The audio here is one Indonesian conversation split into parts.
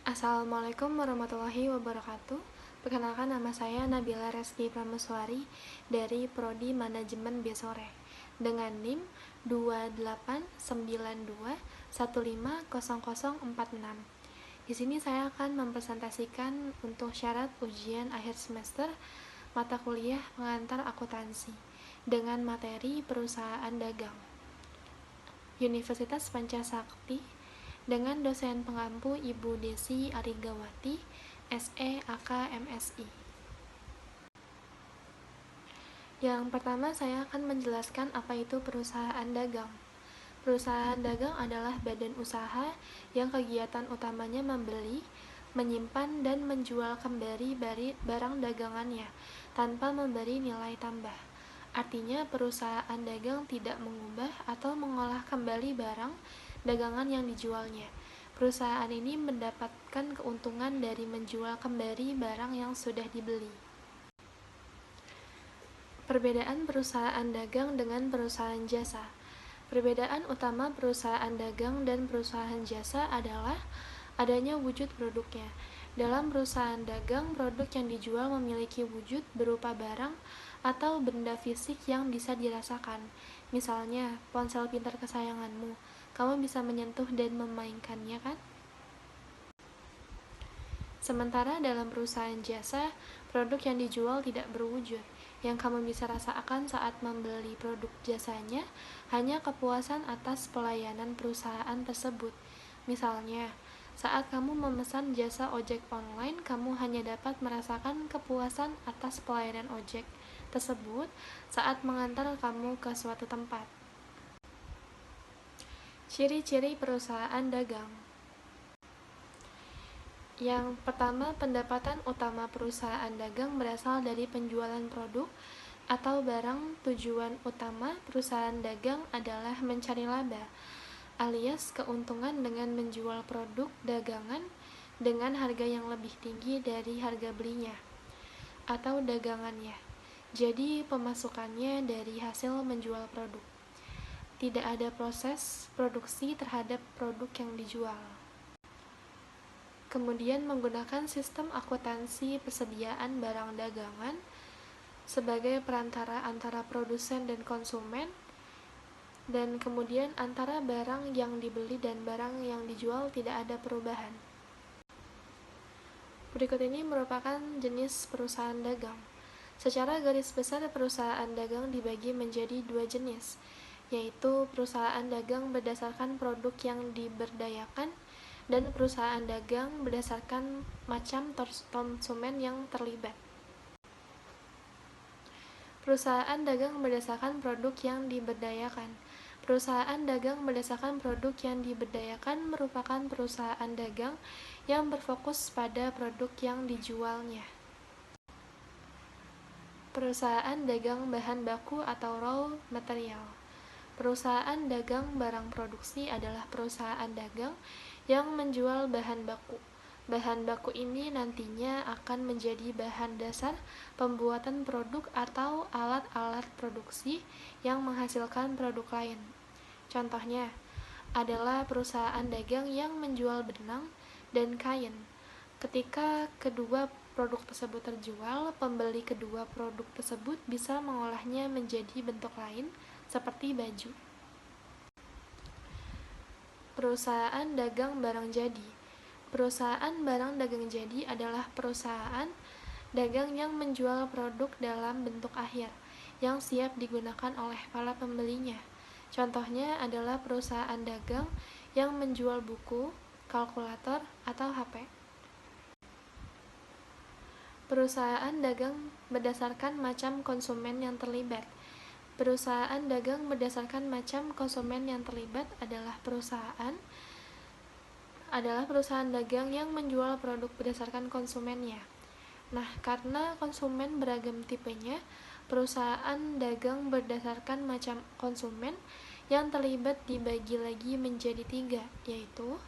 Assalamualaikum warahmatullahi wabarakatuh. Perkenalkan, nama saya Nabila Reski Prameswari dari Prodi Manajemen B-Sore dengan NIM 2892150046. Di sini saya akan mempresentasikan untuk syarat ujian akhir semester mata kuliah pengantar akuntansi dengan materi perusahaan dagang. Universitas Pancasakti dengan dosen pengampu Ibu Desi Arigawati, SE AK MSI. Yang pertama, saya akan menjelaskan apa itu perusahaan dagang. Perusahaan dagang adalah badan usaha yang kegiatan utamanya membeli, menyimpan, dan menjual kembali barang dagangannya tanpa memberi nilai tambah. Artinya, perusahaan dagang tidak mengubah atau mengolah kembali barang dagangan yang dijualnya. Perusahaan ini mendapatkan keuntungan dari menjual kembali barang yang sudah dibeli. Perbedaan perusahaan dagang dengan perusahaan jasa. Perbedaan utama perusahaan dagang dan perusahaan jasa adalah adanya wujud produknya. Dalam perusahaan dagang, produk yang dijual memiliki wujud berupa barang atau benda fisik yang bisa dirasakan. Misalnya, ponsel pintar kesayanganmu. Kamu bisa menyentuh dan memainkannya, kan? Sementara dalam perusahaan jasa, produk yang dijual tidak berwujud. Yang kamu bisa rasakan saat membeli produk jasanya hanya kepuasan atas pelayanan perusahaan tersebut. Misalnya, saat kamu memesan jasa ojek online, kamu hanya dapat merasakan kepuasan atas pelayanan ojek tersebut saat mengantar kamu ke suatu tempat. Ciri-ciri perusahaan dagang. Yang pertama, pendapatan utama perusahaan dagang berasal dari penjualan produk atau barang. Tujuan utama perusahaan dagang adalah mencari laba, alias keuntungan dengan menjual produk dagangan dengan harga yang lebih tinggi dari harga belinya atau dagangannya. Jadi, pemasukannya dari hasil menjual produk. Tidak ada proses produksi terhadap produk yang dijual. Kemudian menggunakan sistem akuntansi persediaan barang dagangan sebagai perantara antara produsen dan konsumen, dan kemudian antara barang yang dibeli dan barang yang dijual tidak ada perubahan. Berikut ini merupakan jenis perusahaan dagang. Secara garis besar, perusahaan dagang dibagi menjadi dua jenis, yaitu perusahaan dagang berdasarkan produk yang diberdayakan dan perusahaan dagang berdasarkan macam konsumen yang terlibat. Perusahaan dagang berdasarkan produk yang diberdayakan. Perusahaan dagang berdasarkan produk yang diberdayakan merupakan perusahaan dagang yang berfokus pada produk yang dijualnya. Perusahaan dagang bahan baku atau raw material. Perusahaan dagang barang produksi adalah perusahaan dagang yang menjual bahan baku. Bahan baku ini nantinya akan menjadi bahan dasar pembuatan produk atau alat-alat produksi yang menghasilkan produk lain. Contohnya adalah perusahaan dagang yang menjual benang dan kain. Ketika kedua produk tersebut terjual, pembeli kedua produk tersebut bisa mengolahnya menjadi bentuk lain seperti baju. Perusahaan dagang barang jadi. Perusahaan barang dagang jadi adalah perusahaan dagang yang menjual produk dalam bentuk akhir yang siap digunakan oleh para pembelinya. Contohnya adalah perusahaan dagang yang menjual buku, kalkulator, atau HP. Perusahaan dagang berdasarkan macam konsumen yang terlibat. Perusahaan dagang berdasarkan macam konsumen yang terlibat adalah perusahaan dagang yang menjual produk berdasarkan konsumennya. Nah, karena konsumen beragam tipenya, perusahaan dagang berdasarkan macam konsumen yang terlibat dibagi lagi menjadi 3, yaitu: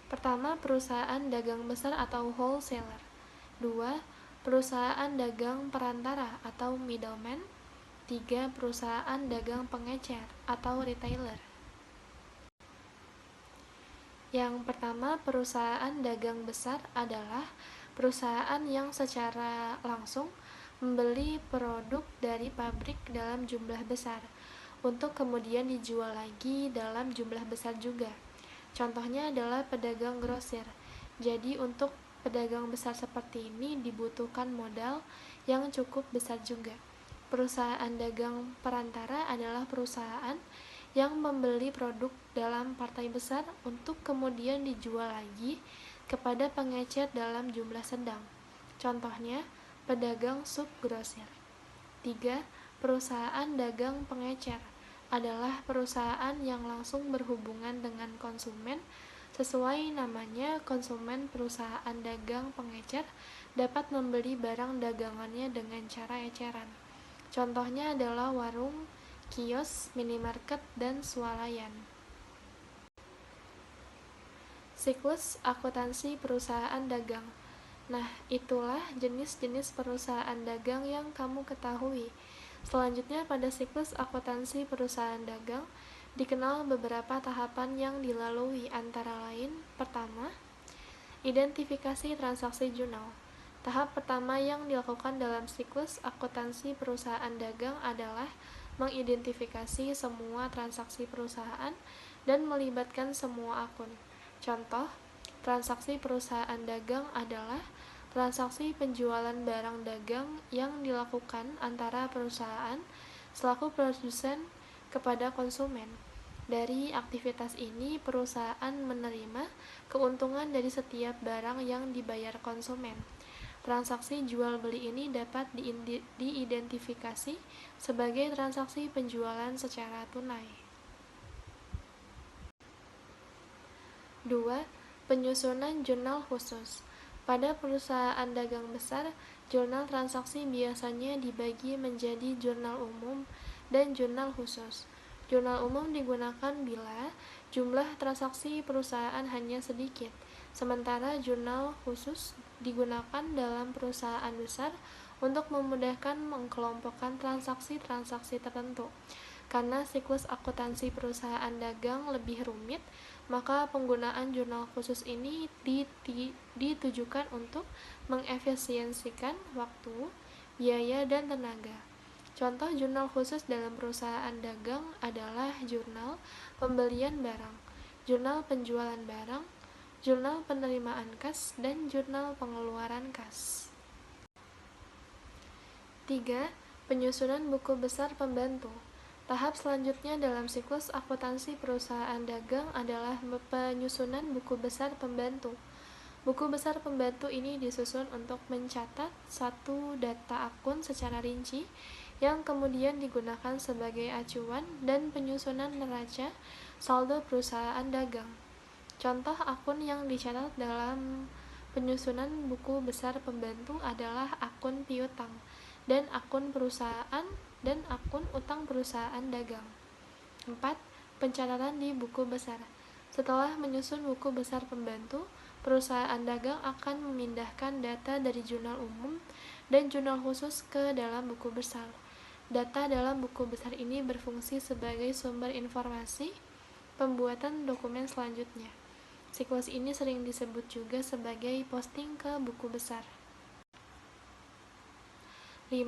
pertama, perusahaan dagang besar atau wholesaler. 2, perusahaan dagang perantara atau middleman. 3, perusahaan dagang pengecer atau retailer. Yang pertama, perusahaan dagang besar adalah perusahaan yang secara langsung membeli produk dari pabrik dalam jumlah besar untuk kemudian dijual lagi dalam jumlah besar juga. Contohnya adalah pedagang grosir. Jadi untuk pedagang besar seperti ini dibutuhkan modal yang cukup besar juga. Perusahaan dagang perantara adalah perusahaan yang membeli produk dalam partai besar untuk kemudian dijual lagi kepada pengecer dalam jumlah sedang. Contohnya, pedagang subgrosir. 3. Perusahaan dagang pengecer adalah perusahaan yang langsung berhubungan dengan konsumen. Sesuai namanya, konsumen perusahaan dagang pengecer dapat membeli barang dagangannya dengan cara eceran. Contohnya adalah warung, kios, minimarket, dan swalayan. Siklus akuntansi perusahaan dagang. Nah, itulah jenis-jenis perusahaan dagang yang kamu ketahui. Selanjutnya, pada siklus akuntansi perusahaan dagang, dikenal beberapa tahapan yang dilalui, antara lain: pertama, identifikasi transaksi jurnal. Tahap pertama yang dilakukan dalam siklus akuntansi perusahaan dagang adalah mengidentifikasi semua transaksi perusahaan dan melibatkan semua akun. Contoh, transaksi perusahaan dagang adalah transaksi penjualan barang dagang yang dilakukan antara perusahaan selaku produsen kepada konsumen. Dari aktivitas ini, perusahaan menerima keuntungan dari setiap barang yang dibayar konsumen. Transaksi jual beli ini dapat diidentifikasi sebagai transaksi penjualan secara tunai. 2. Penyusunan jurnal khusus. Pada perusahaan dagang besar, jurnal transaksi biasanya dibagi menjadi jurnal umum dan jurnal khusus. Jurnal umum digunakan bila jumlah transaksi perusahaan hanya sedikit, sementara jurnal khusus digunakan dalam perusahaan besar untuk memudahkan mengkelompokkan transaksi-transaksi tertentu. Karena siklus akuntansi perusahaan dagang lebih rumit, maka penggunaan jurnal khusus ini ditujukan untuk mengefisiensikan waktu, biaya, dan tenaga. Contoh jurnal khusus dalam perusahaan dagang adalah jurnal pembelian barang, jurnal penjualan barang, jurnal penerimaan kas, dan jurnal pengeluaran kas. 3. Penyusunan buku besar pembantu. Tahap selanjutnya dalam siklus akuntansi perusahaan dagang adalah penyusunan buku besar pembantu. Buku besar pembantu ini disusun untuk mencatat satu data akun secara rinci yang kemudian digunakan sebagai acuan dan penyusunan neraca saldo perusahaan dagang. Contoh akun yang dicatat dalam penyusunan buku besar pembantu adalah akun piutang dan akun perusahaan dan akun utang perusahaan dagang. 4. Pencatatan di buku besar. Setelah menyusun buku besar pembantu, perusahaan dagang akan memindahkan data dari jurnal umum dan jurnal khusus ke dalam buku besar. Data dalam buku besar ini berfungsi sebagai sumber informasi pembuatan dokumen selanjutnya. Siklus ini sering disebut juga sebagai posting ke buku besar. 5.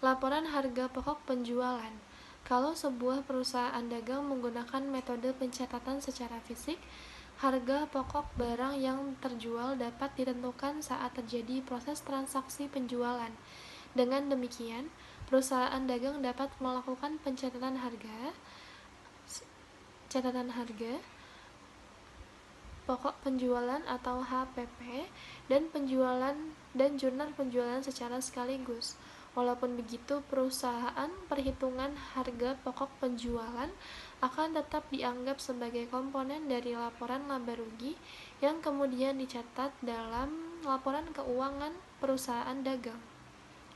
Laporan harga pokok penjualan. Kalau sebuah perusahaan dagang menggunakan metode pencatatan secara fisik, harga pokok barang yang terjual dapat ditentukan saat terjadi proses transaksi penjualan. Dengan demikian, perusahaan dagang dapat melakukan catatan harga pokok penjualan atau HPP dan jurnal penjualan secara sekaligus. Walaupun begitu, perusahaan perhitungan harga pokok penjualan akan tetap dianggap sebagai komponen dari laporan laba rugi yang kemudian dicatat dalam laporan keuangan perusahaan dagang.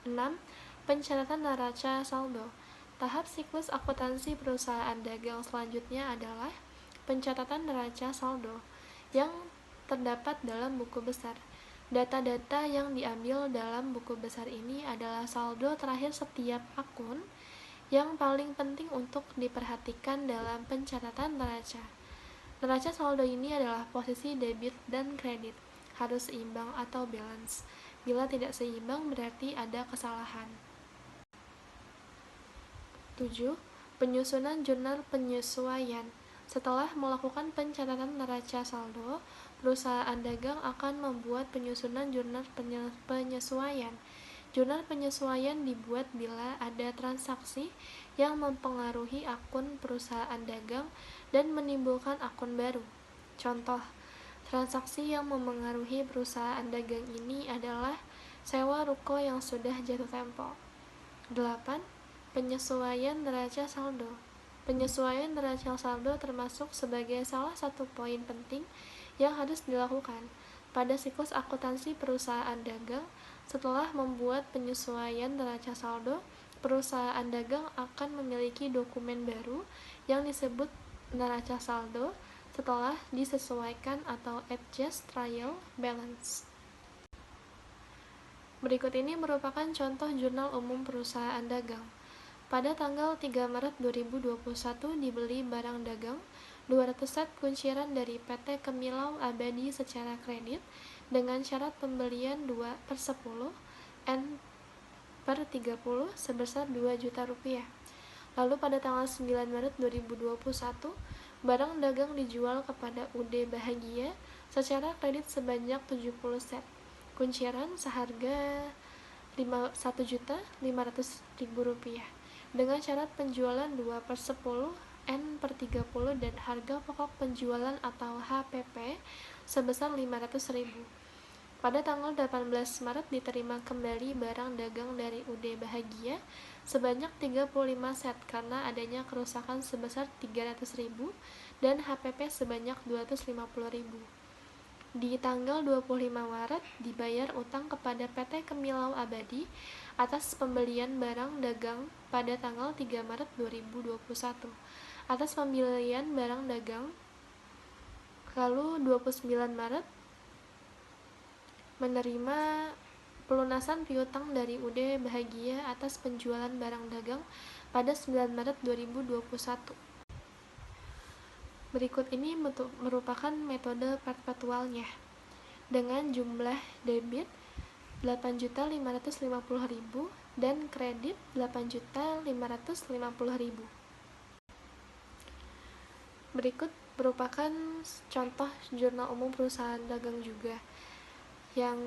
6. Pencatatan neraca saldo. Tahap siklus akuntansi perusahaan dagang selanjutnya adalah pencatatan neraca saldo yang terdapat dalam buku besar. Data-data yang diambil dalam buku besar ini adalah saldo terakhir setiap akun yang paling penting untuk diperhatikan dalam pencatatan neraca. Neraca saldo ini adalah posisi debit dan kredit, harus seimbang atau balance. Bila tidak seimbang berarti ada kesalahan. 7. Penyusunan jurnal penyesuaian. Setelah melakukan pencatatan neraca saldo, perusahaan dagang akan membuat penyusunan jurnal penyesuaian. Jurnal penyesuaian dibuat bila ada transaksi yang mempengaruhi akun perusahaan dagang dan menimbulkan akun baru. Contoh, transaksi yang memengaruhi perusahaan dagang ini adalah sewa ruko yang sudah jatuh tempo. 8. Penyesuaian neraca saldo. Penyesuaian neraca saldo termasuk sebagai salah satu poin penting yang harus dilakukan pada siklus akuntansi perusahaan dagang. Setelah membuat penyesuaian neraca saldo, perusahaan dagang akan memiliki dokumen baru yang disebut neraca saldo setelah disesuaikan atau adjust trial balance. Berikut ini merupakan contoh jurnal umum perusahaan dagang. Pada tanggal 3 Maret 2021 dibeli barang dagang 200 set kunciran dari PT Kemilau Abadi secara kredit dengan syarat pembelian 2/10 N/30 sebesar 2 juta rupiah. Lalu pada tanggal 9 Maret 2021, barang dagang dijual kepada UD Bahagia secara kredit sebanyak 70 set kunciran seharga Rp1.500.000 dengan syarat penjualan 2/10 N/30 dan harga pokok penjualan atau HPP sebesar Rp500.000. Pada tanggal 18 Maret diterima kembali barang dagang dari UD Bahagia sebanyak 35 set karena adanya kerusakan sebesar Rp300.000 dan HPP sebanyak Rp250.000. Di tanggal 25 Maret dibayar utang kepada PT Kemilau Abadi atas pembelian barang dagang pada tanggal 3 Maret 2021. Atas pembelian barang dagang, lalu 29 Maret menerima pelunasan piutang dari UD Bahagia atas penjualan barang dagang pada 9 Maret 2021. Berikut ini merupakan metode perpetualnya. Dengan jumlah debit 8.550.000 dan kredit 8.550.000. Berikut merupakan contoh jurnal umum perusahaan dagang juga, yang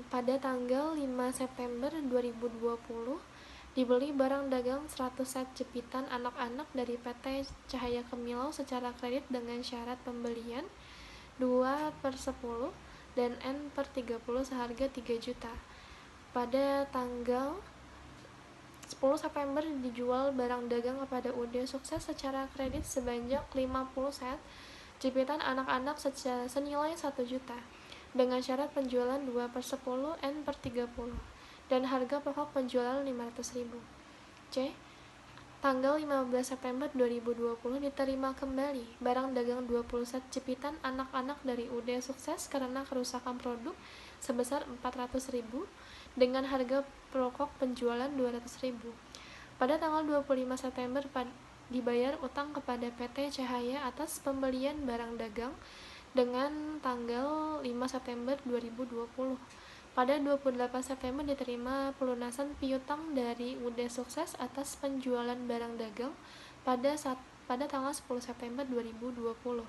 pada tanggal 5 September 2020 dibeli barang dagang 100 set jepitan anak-anak dari PT Cahaya Kemilau secara kredit dengan syarat pembelian 2/10 dan N/30 seharga 3 juta. Pada tanggal 10 September dijual barang dagang kepada UD Sukses secara kredit sebanyak 50 set jepitan anak-anak senilai 1 juta dengan syarat penjualan 2/10 N/30 dan harga pokok penjualan Rp500.000. C. Tanggal 15 September 2020 diterima kembali barang dagang 20 set jepitan anak-anak dari UD Sukses karena kerusakan produk sebesar Rp400.000 dengan harga pokok penjualan Rp200.000. Pada tanggal 25 September dibayar utang kepada PT Cahaya atas pembelian barang dagang dengan tanggal 5 September 2020. Pada 28 September diterima pelunasan piutang dari UD Sukses atas penjualan barang dagang pada tanggal 10 September 2020.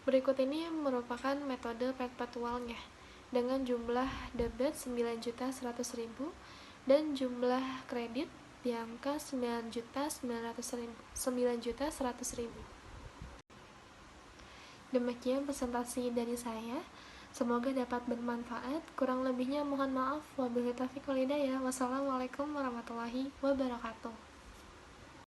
Berikut ini merupakan metode perpetualnya dengan jumlah debit 9.100.000 dan jumlah kredit di angka 9.100.000. Demikian presentasi dari saya. Semoga dapat bermanfaat. Kurang lebihnya mohon maaf. Wabillahi taufiq wal hidayah. Wassalamualaikum warahmatullahi wabarakatuh.